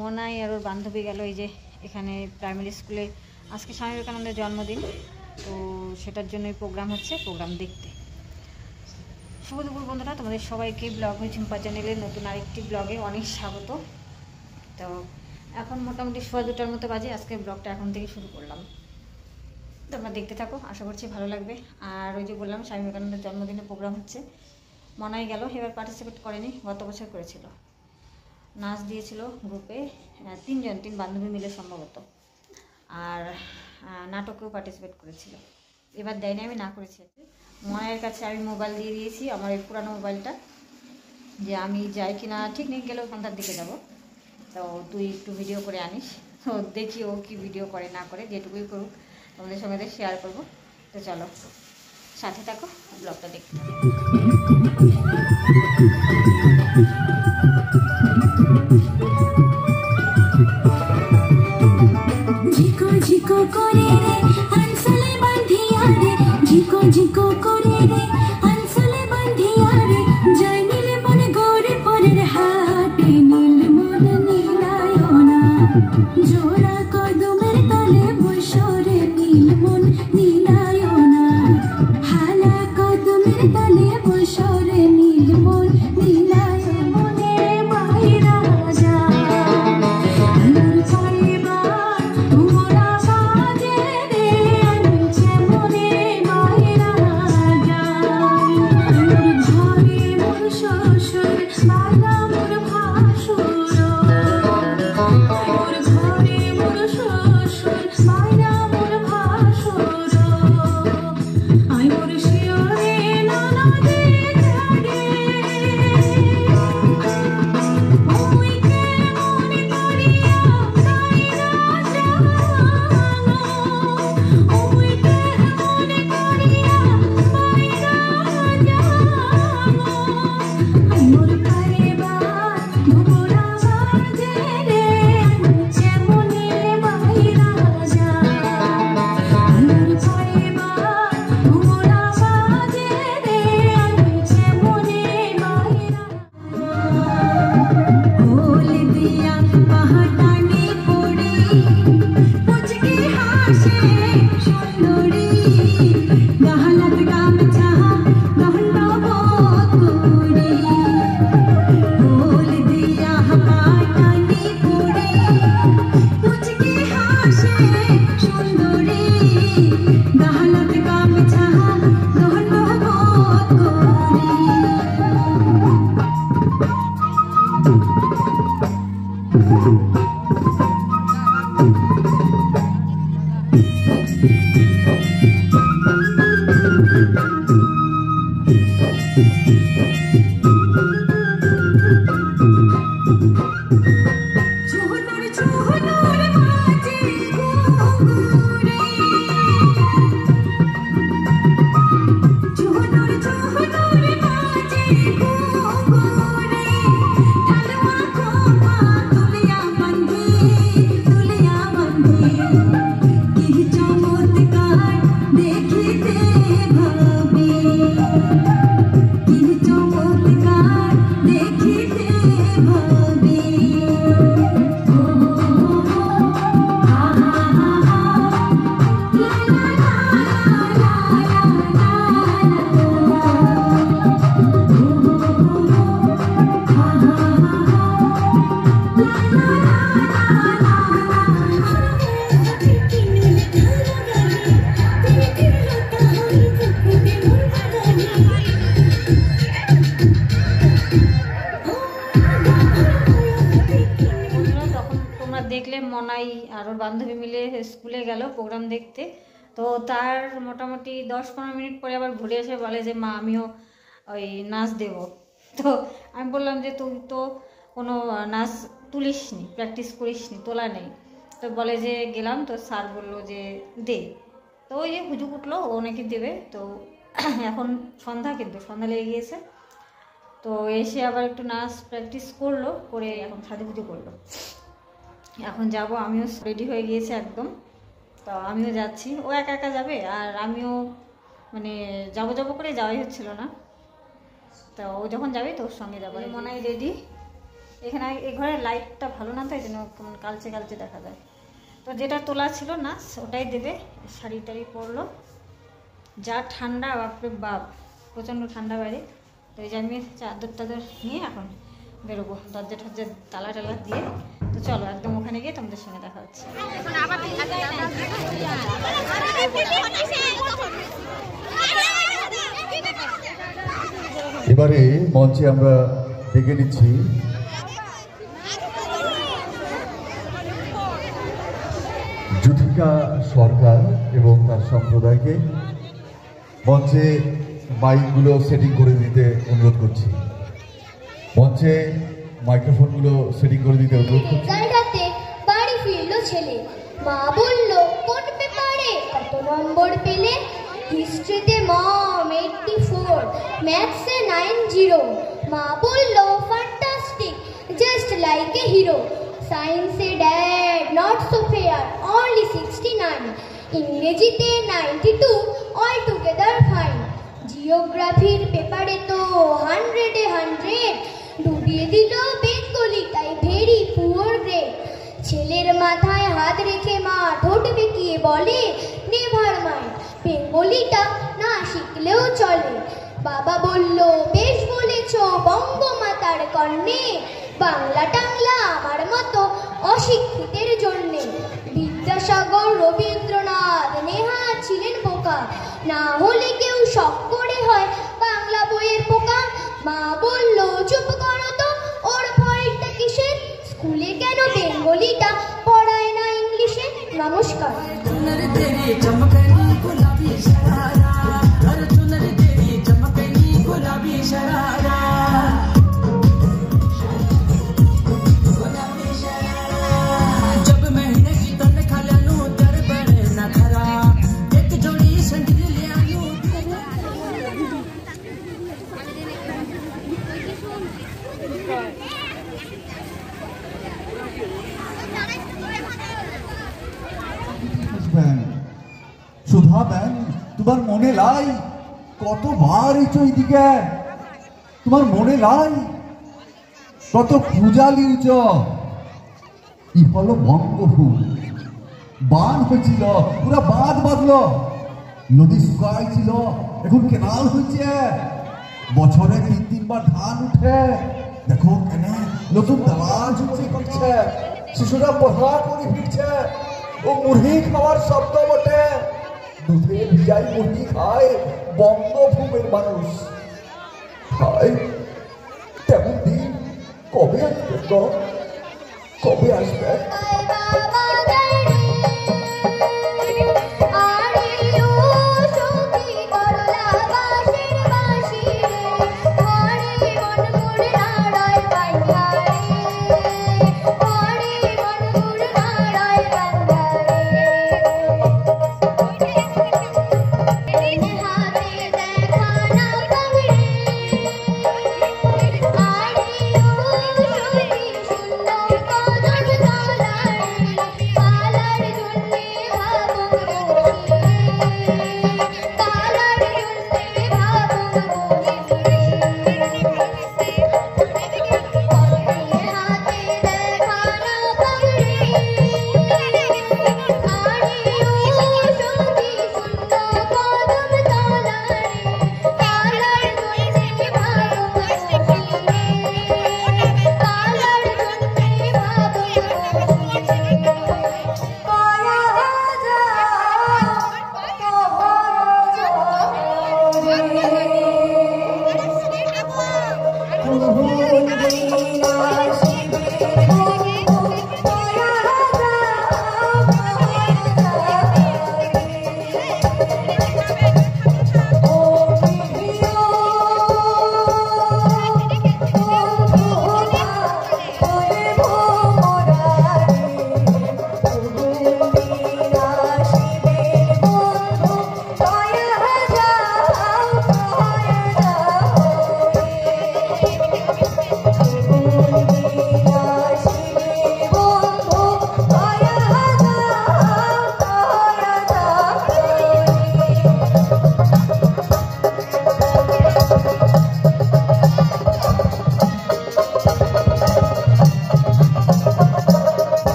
মনাই আর ওর বান্ধবী গেল এই যে এখানে প্রাইমারি স্কুলে আজকে স্বামী বিবেকানন্দের জন্মদিন, তো সেটার জন্যই প্রোগ্রাম হচ্ছে, প্রোগ্রাম দেখতে। শুভ দুপুর বন্ধুরা, তোমাদের সবাইকে ব্লগ হয়ে ঝুম্পা চ্যানেলের নতুন আরেকটি ব্লগে অনেক স্বাগত। তো এখন মোটামুটি 2:15 মতো বাজে, আজকে ব্লগটা এখন থেকে শুরু করলাম। তোমরা দেখতে থাকো, আশা করছি ভালো লাগবে। আর ওই যে বললাম স্বামী বিবেকানন্দের জন্মদিনে প্রোগ্রাম হচ্ছে, মনাই গেল, এবার পার্টিসিপেট করেনি, গত বছর করেছিল। নাচ দিয়েছিল গ্রুপে 3 বান্ধবী মিলে সম্ভবত, আর নাটকেও পার্টিসিপেট করেছিল। এবার দেয়নি, আমি না করেছি। মনাইয়ের কাছে আমি মোবাইল দিয়ে দিয়েছি, আমার এই পুরানো মোবাইলটা, যে আমি যাই কিনা ঠিক নেই, গেলেও সন্ধ্যার দিকে যাব, তো তুই একটু ভিডিও করে আনিস। তো দেখি ও কি ভিডিও করে না করে, যেটুকুই করুক তোমাদের সঙ্গে শেয়ার করব। তো চলো সাথে থাকো, ব্লগটা দেখতে। ঝিকো ঝিকো করে রে আনসলে বাঁধিয়া রে, ঝিকো ঝিকো করে রে আনসলে বাঁধিয়া রে, জয় নীল মন গৌরে পরের হাটে, নীল মন নীলায়না, জোড়া কদমের তলে বসরে, নীল মন নীলায়না, হালা কদমের তলে বসরে, নীল মন নীলায়না, মনে বাইরা যা দেখলে মনাই আর ওর বান্ধবী মিলে স্কুলে গেল প্রোগ্রাম দেখতে। তো তার মোটামুটি 10-15 মিনিট পরে আবার ঘুরে এসে বলে যে মা আমিও ওই নাচ দেব। তো আমি বললাম যে তুই তো কোনো নাচ তুলিসনি, প্র্যাকটিস করিসনি, তোলা নেই। তো বলে যে গেলাম, তো স্যার বললো যে দে। তো ওই যে হুজুক উঠলো, ও নাকি দেবে। তো এখন সন্ধ্যা, কিন্তু সন্ধ্যা লেগে গিয়েছে। তো এসে আবার একটু নাচ প্র্যাকটিস করলো, করে এখন সাজুগুজু করলো। এখন যাব, আমিও রেডি হয়ে গিয়েছি একদম। তো আমিও যাচ্ছি, ও একা একা যাবে, আর আমিও মানে যাবো করে যাওয়াই হচ্ছিল না। তো ও যখন যাবে তো ওর সঙ্গে যাবো। মনাই রেডি, এখানে এই ঘরের লাইটটা ভালো না, তো এই জন্য কেমন কালচে কালচে দেখা যায়। তো যেটা তোলা ছিল না ওটাই দেবে। শাড়ি টাড়ি পরলো, যা ঠান্ডা, বাপরে বাপ প্রচণ্ড ঠান্ডা বাইরে। তো এই যে আমি চাদর টাদর নিয়ে এখন বেরোবো, দরজা টরজা তালা টালা দিয়ে। তো চলো একদম ওখানে গিয়ে তোমাদের সঙ্গে দেখা হচ্ছে। এবারে মঞ্চে আমরা ডেকে নিচ্ছি যুথিকা সরকার এবং তার সম্প্রদায়কে। মঞ্চে মাইকগুলো সেটিং করে দিতে অনুরোধ করছি। মঞ্চে মাইক্রোফোনগুলো সেটিং করে দিতে অনুরোধ করছি। রাতে বাড়ি ফিরলো ছেলে, মা বলল কোন পেপারে কত নম্বর পেলে? হিস্ট্রিতে মম 84, ম্যাথসে 90। মা বলল fantastic, just like a hero. সায়েন্সে dad not so fair, only 69। ইংরেজিতে 92, অল টুগেদার ফাইন। জিওগ্রাফির পেপারে তো 100-এ 100, ডুবিয়ে দিল বেঙ্গলিটাই ভেরি পুয়ার গ্রেড। ছেলের মাথায় হাত রেখে মা ঠোঁট বেঁকিয়ে বলে নেভার মাইন্ড, বেঙ্গলিটা না শিখলেও চলে। বাবা বলল বেশ বলেছ বঙ্গমাতার কন্যে, বাংলা টাংলা আমার মতো অশিক্ষিতের জন্যে। বিদ্যাসাগর, রবীন্দ্রনাথ, নেহাত ছিলেন বোকা, না হলে কেউ শখ করে হয় বাংলা বইয়ের পোকা। মা বলল চুপ করো তো, ওর ভয়টা কিসের? স্কুলে কেন বেঙ্গলিটা পড়ায় না ইংলিশে? নমস্কার। সুধা ব্যাং, তোমার মনে লাই কতবার এই দিকে? তোমার মনে লাই কত পূজা লিউচ? ই হলো বঙ্গভূম, বান হয়েছিল, পুরা বাঁধ বাঁধলো, নদী শুকাইছিল, এখন কেনাল হয়েছে, বছরে 3-3 বার ধান উঠে। দেখো কেন নতুন দালান করছে, শিশুরা পড়া করে ফিরছে। ও মুড়ি খাওয়ার শব্দ বটে, দুধে ভিজাই মুড়ি খায় বঙ্গভূমির মানুষ। খায় তেমন দিন কবে আসবে গো, কবে আসবে?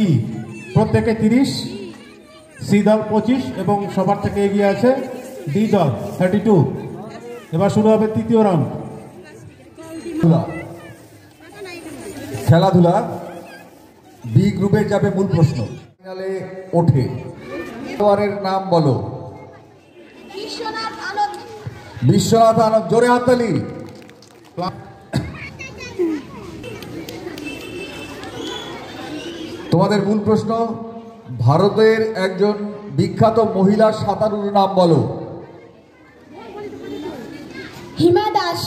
বি প্রত্যেকে 30, সি দল 25 এবং সবার থেকে এগিয়ে আছে ডি দল 32। এবার শুরু হবে তৃতীয় রাউন্ড। খেলাধুলা বি গ্রুপে যাবে মূল প্রশ্ন। ফাইনালে ওঠে খেলোয়াড়ের নাম বলো। বিশ্বনাথ আনন্দ, জোরে হাততালি। তোমাদের মূল প্রশ্ন, ভারতের একজন বিখ্যাত মহিলা সাঁতারুর নাম বলো। হিমা দাস।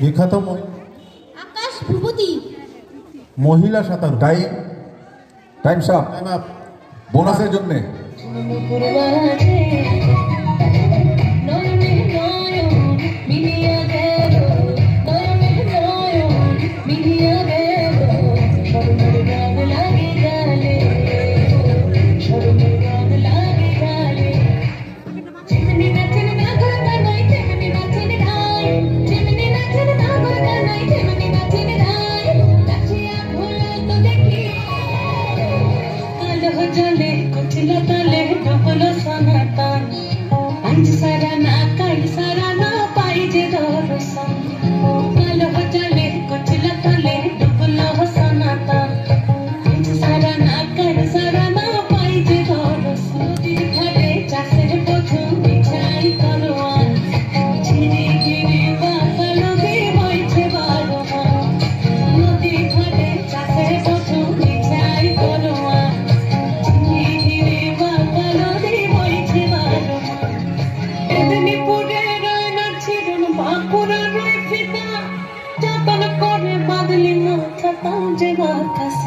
বিখ্যাত আকাশ ভূপতি। মহিলা সাঁতারু। টাইম সাপ। Time up. বোনাসের জন্য Bye.